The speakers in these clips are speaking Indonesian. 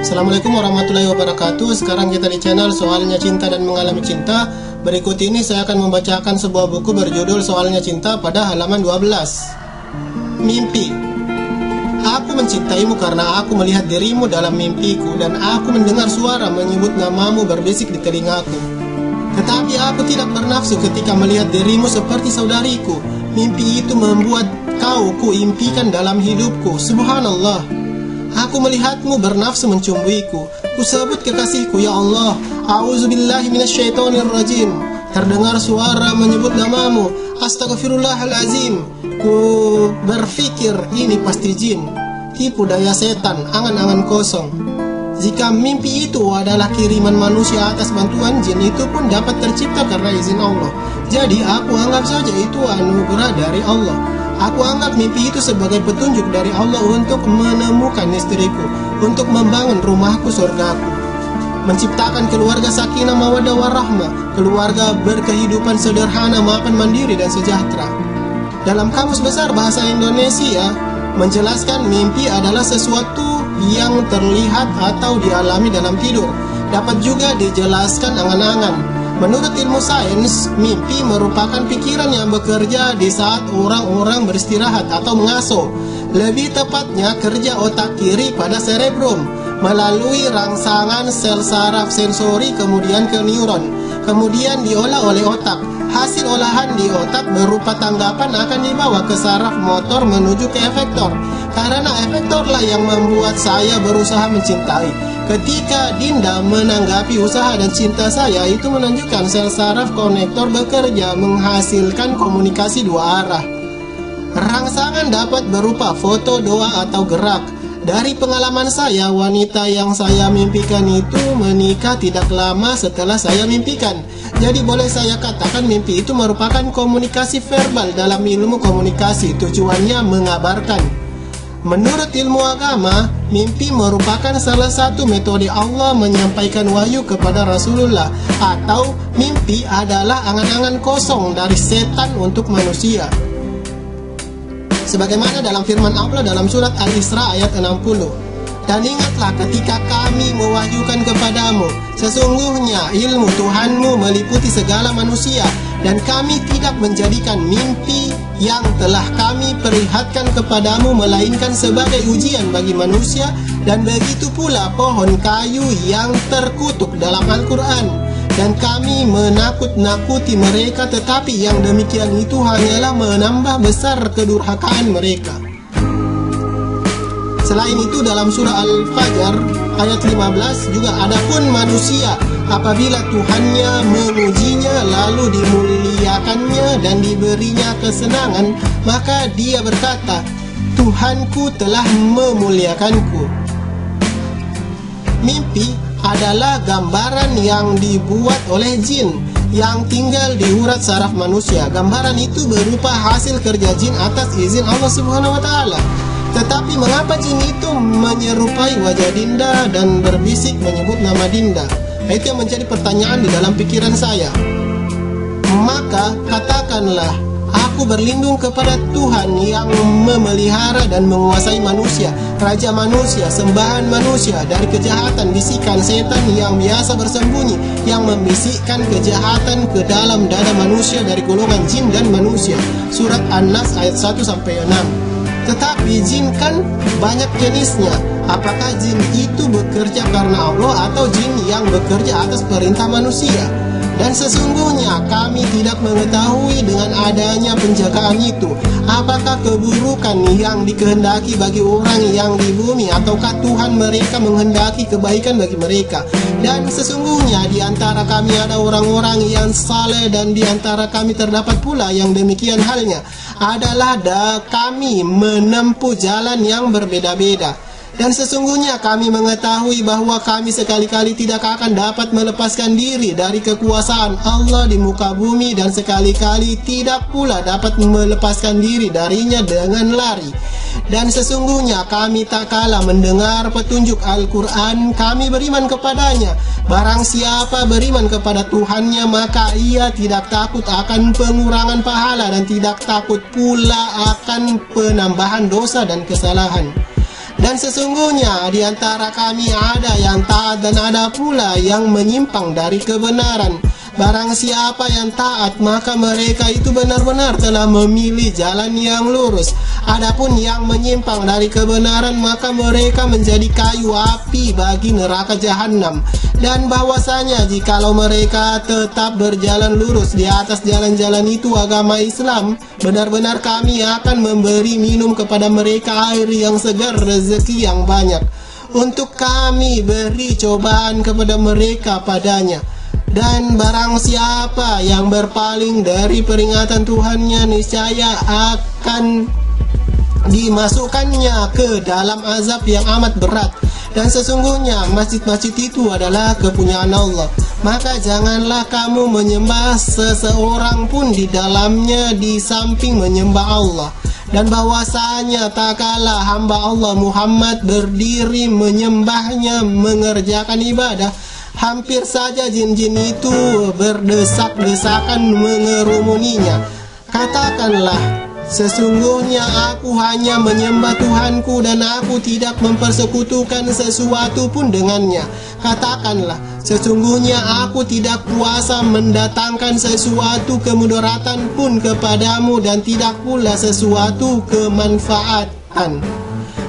Assalamualaikum warahmatullahi wabarakatuh. Sekarang kita di channel Soalnya Cinta dan Mengalami Cinta. Berikut ini saya akan membacakan sebuah buku berjudul Soalnya Cinta pada halaman 12. Mimpi. Aku mencintaimu karena aku melihat dirimu dalam mimpiku, dan aku mendengar suara menyebut namamu berbisik di telingaku. Tetapi aku tidak bernafsu ketika melihat dirimu seperti saudariku. Mimpi itu membuat kau kuimpikan dalam hidupku. Subhanallah. Aku melihatmu bernafsu mencumbuiku. Kusebut kekasihku, ya Allah. A'udzubillahi minasyaitonirrajim. Terdengar suara menyebut namamu. Astagfirullahalazim. Ku berpikir ini pasti jin, tipu daya setan, angan-angan kosong. Jika mimpi itu adalah kiriman manusia atas bantuan jin, itu pun dapat tercipta karena izin Allah. Jadi aku anggap saja itu anugerah dari Allah. Aku anggap mimpi itu sebagai petunjuk dari Allah untuk menemukan istriku, untuk membangun rumahku, surgaku, menciptakan keluarga sakinah mawaddah warahmah, keluarga berkehidupan sederhana, mapan, mandiri, dan sejahtera. Dalam Kamus Besar Bahasa Indonesia menjelaskan mimpi adalah sesuatu yang terlihat atau dialami dalam tidur. Dapat juga dijelaskan angan-angan. Menurut ilmu sains, mimpi merupakan pikiran yang bekerja di saat orang-orang beristirahat atau mengasuh. Lebih tepatnya kerja otak kiri pada cerebrum melalui rangsangan sel saraf sensori kemudian ke neuron, kemudian diolah oleh otak. Hasil olahan di otak berupa tanggapan akan dibawa ke saraf motor menuju ke efektor. Karena efektorlah yang membuat saya berusaha mencintai. Ketika Dinda menanggapi usaha dan cinta saya, itu menunjukkan sel saraf konektor bekerja menghasilkan komunikasi dua arah. Rangsangan dapat berupa foto, doa, atau gerak. Dari pengalaman saya, wanita yang saya mimpikan itu menikah tidak lama setelah saya mimpikan. Jadi boleh saya katakan mimpi itu merupakan komunikasi verbal dalam ilmu komunikasi. Tujuannya mengabarkan. Menurut ilmu agama, mimpi merupakan salah satu metode Allah menyampaikan wahyu kepada Rasulullah. Atau mimpi adalah angan-angan kosong dari setan untuk manusia. Sebagaimana dalam firman Allah dalam surat Al-Isra ayat 60. Dan ingatlah ketika kami mewahyukan kepadamu, sesungguhnya ilmu Tuhanmu meliputi segala manusia, dan kami tidak menjadikan mimpi yang telah kami perlihatkan kepadamu melainkan sebagai ujian bagi manusia, dan begitu pula pohon kayu yang terkutuk dalam Al-Quran. Dan kami menakut-nakuti mereka, tetapi yang demikian itu hanyalah menambah besar kedurhakaan mereka. Selain itu dalam surah Al-Fajr ayat 15 juga, adapun manusia apabila Tuhannya mengujinya lalu dimuliakannya dan diberinya kesenangan, maka dia berkata, Tuhanku telah memuliakanku. Mimpi adalah gambaran yang dibuat oleh jin yang tinggal di urat saraf manusia. Gambaran itu berupa hasil kerja jin atas izin Allah Subhanahu wa Ta'ala. Tetapi mengapa jin itu menyerupai wajah Dinda dan berbisik menyebut nama Dinda? Itu yang menjadi pertanyaan di dalam pikiran saya. Maka katakanlah, aku berlindung kepada Tuhan yang memelihara dan menguasai manusia, raja manusia, sembahan manusia, dari kejahatan bisikan setan yang biasa bersembunyi, yang membisikkan kejahatan ke dalam dada manusia dari golongan jin dan manusia. Surat An-Nas ayat 1-6. Tetapi jin kan banyak jenisnya. Apakah jin itu bekerja karena Allah atau jin yang bekerja atas perintah manusia? Dan sesungguhnya kami tidak mengetahui dengan adanya penjagaan itu, apakah keburukan yang dikehendaki bagi orang yang di bumi, ataukah Tuhan mereka menghendaki kebaikan bagi mereka. Dan sesungguhnya di antara kami ada orang-orang yang saleh, dan di antara kami terdapat pula yang demikian halnya, adalah kami menempuh jalan yang berbeda-beda. Dan sesungguhnya kami mengetahui bahwa kami sekali-kali tidak akan dapat melepaskan diri dari kekuasaan Allah di muka bumi, dan sekali-kali tidak pula dapat melepaskan diri darinya dengan lari. Dan sesungguhnya kami tak kalah mendengar petunjuk Al-Quran, kami beriman kepadanya. Barang siapa beriman kepada Tuhannya, maka ia tidak takut akan pengurangan pahala dan tidak takut pula akan penambahan dosa dan kesalahan. Dan sesungguhnya di antara kami ada yang taat dan ada pula yang menyimpang dari kebenaran. Barang siapa yang taat, maka mereka itu benar-benar telah memilih jalan yang lurus. Adapun yang menyimpang dari kebenaran, maka mereka menjadi kayu api bagi neraka jahanam. Dan bahwasanya jikalau mereka tetap berjalan lurus di atas jalan-jalan itu agama Islam, benar-benar kami akan memberi minum kepada mereka air yang segar, rezeki yang banyak. Untuk kami beri cobaan kepada mereka padanya. Dan barang siapa yang berpaling dari peringatan Tuhannya, niscaya akan dimasukkannya ke dalam azab yang amat berat. Dan sesungguhnya masjid-masjid itu adalah kepunyaan Allah. Maka janganlah kamu menyembah seseorang pun di dalamnya di samping menyembah Allah. Dan bahwasanya tak kala hamba Allah Muhammad berdiri menyembahnya, mengerjakan ibadah, hampir saja jin-jin itu berdesak-desakan mengerumuninya. Katakanlah, sesungguhnya aku hanya menyembah Tuhanku dan aku tidak mempersekutukan sesuatu pun dengannya. Katakanlah, sesungguhnya aku tidak kuasa mendatangkan sesuatu kemudaratan pun kepadamu dan tidak pula sesuatu kemanfaatan.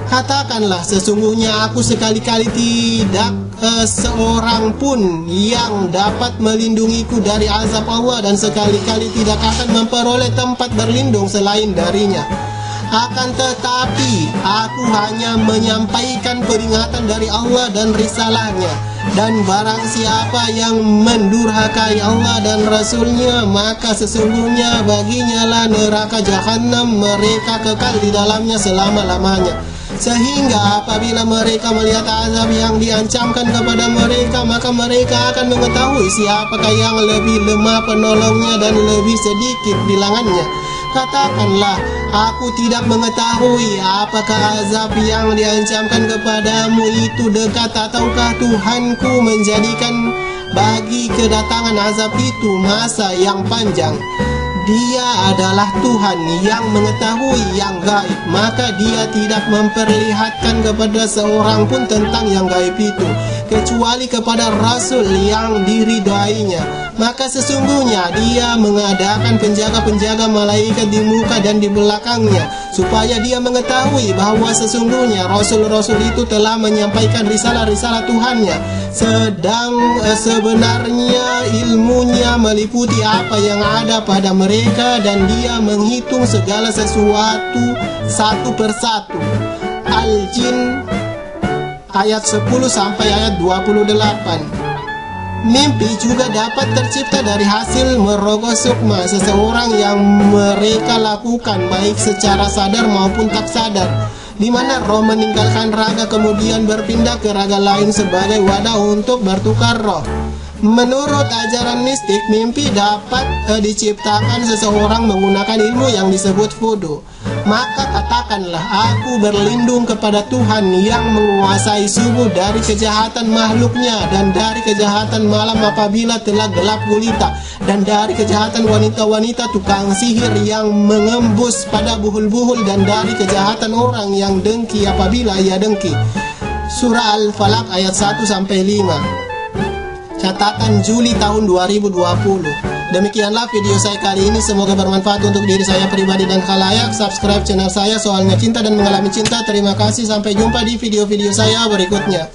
Katakanlah, sesungguhnya aku sekali-kali tidak seorang pun yang dapat melindungiku dari azab Allah, dan sekali-kali tidak akan memperoleh tempat berlindung selain darinya. Akan tetapi aku hanya menyampaikan peringatan dari Allah dan risalahnya. Dan barang siapa yang mendurhakai Allah dan Rasulnya, maka sesungguhnya baginya lah neraka jahanam, mereka kekal di dalamnya selama-lamanya. Sehingga apabila mereka melihat azab yang diancamkan kepada mereka, maka mereka akan mengetahui siapakah yang lebih lemah penolongnya dan lebih sedikit bilangannya. Katakanlah, aku tidak mengetahui apakah azab yang diancamkan kepadamu itu dekat ataukah Tuhanku menjadikan bagi kedatangan azab itu masa yang panjang. Dia adalah Tuhan yang mengetahui yang gaib, maka dia tidak memperlihatkan kepada seorang pun tentang yang gaib itu, kecuali kepada Rasul yang diridainya. Maka sesungguhnya dia mengadakan penjaga-penjaga malaikat di muka dan di belakangnya, supaya dia mengetahui bahwa sesungguhnya Rasul-Rasul itu telah menyampaikan risalah-risalah Tuhannya. Sebenarnya ilmunya meliputi apa yang ada pada mereka, dan dia menghitung segala sesuatu satu persatu. Al-Jin ayat 10 sampai ayat 28. Mimpi juga dapat tercipta dari hasil merogoh sukma seseorang yang mereka lakukan baik secara sadar maupun tak sadar, di mana roh meninggalkan raga kemudian berpindah ke raga lain sebagai wadah untuk bertukar roh. Menurut ajaran mistik, mimpi dapat diciptakan seseorang menggunakan ilmu yang disebut vudu. Maka katakanlah, aku berlindung kepada Tuhan yang menguasai subuh dari kejahatan makhluknya, dan dari kejahatan malam apabila telah gelap gulita, dan dari kejahatan wanita-wanita tukang sihir yang mengembus pada buhul-buhul, dan dari kejahatan orang yang dengki apabila ia dengki. Surah Al-Falaq ayat 1-5. Catatan Juli tahun 2020. Demikianlah video saya kali ini, semoga bermanfaat untuk diri saya pribadi dan khalayak. Subscribe channel saya Soalnya Cinta dan Mengalami Cinta. Terima kasih, sampai jumpa di video-video saya berikutnya.